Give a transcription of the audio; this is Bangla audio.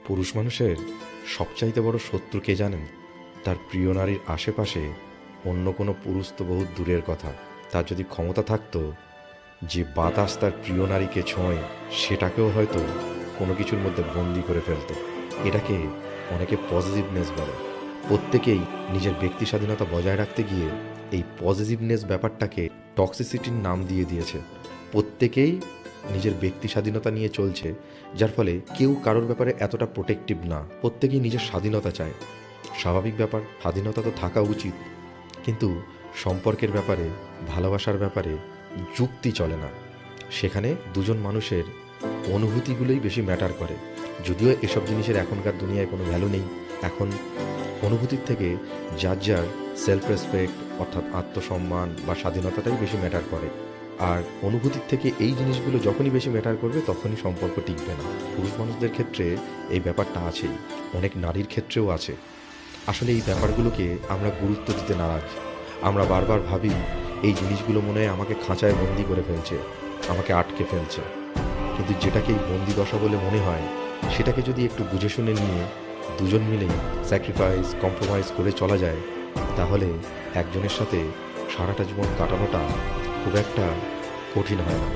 পুরুষ মানুষের সবচাইতে বড় শত্রু কে জানেন? তার প্রিয় নারীর আশেপাশে অন্য কোনো পুরুষ তো বহুত দূরের কথা, তার যদি ক্ষমতা থাকতো যে বাতাস তার প্রিয় নারীকে ছোঁয় সেটাকেও হয়তো কোনো কিছুর মধ্যে বন্দি করে ফেলতো। এটাকে অনেকে পজিটিভনেস বলে। প্রত্যেকেই নিজের ব্যক্তি স্বাধীনতা বজায় রাখতে গিয়ে এই পজিটিভনেস ব্যাপারটাকে টক্সিসিটির নাম দিয়ে দিয়েছে। প্রত্যেকেই নিজের ব্যক্তি স্বাধীনতা নিয়ে চলছে, যার ফলে কেউ কারোর ব্যাপারে এতটা প্রোটেক্টিভ না। প্রত্যেকেই নিজের স্বাধীনতা চায়। স্বাভাবিক ব্যাপার, স্বাধীনতা তো থাকা উচিত, কিন্তু সম্পর্কের ব্যাপারে, ভালোবাসার ব্যাপারে যুক্তি চলে না। সেখানে দুজন মানুষের অনুভূতিগুলোই বেশি ম্যাটার করে। যদিও এসব জিনিসের এখনকার দুনিয়ায় কোনো ভ্যালু নেই। এখন অনুভূতির থেকে যার যার সেলফ রেসপেক্ট অর্থাৎ আত্মসম্মান বা স্বাধীনতাটাই বেশি ম্যাটার করে। আর অনুভূতির থেকে এই জিনিসগুলো যখনই বেশি ম্যাটার করবে তখনই সম্পর্ক টিকবে না। পুরুষ মানুষদের ক্ষেত্রে এই ব্যাপারটা আছেই, অনেক নারীর ক্ষেত্রেও আছে। আসলে এই ব্যাপারগুলোকে আমরা গুরুত্ব দিতে নারাজ। আমরা বারবার ভাবি এই জিনিসগুলো মনে হয় আমাকে খাঁচায় বন্দি করে ফেলছে, আমাকে আটকে ফেলছে। কিন্তু যেটাকে এই বন্দি দশা বলে মনে হয়, সেটাকে যদি একটু বুঝে শুনে নিয়ে দুজন মিলে স্যাক্রিফাইস কম্প্রোমাইজ করে চলা যায়, তাহলে একজনের সাথে সারাটা জীবন কাটানোটা খুব একটা কঠিন হয় না।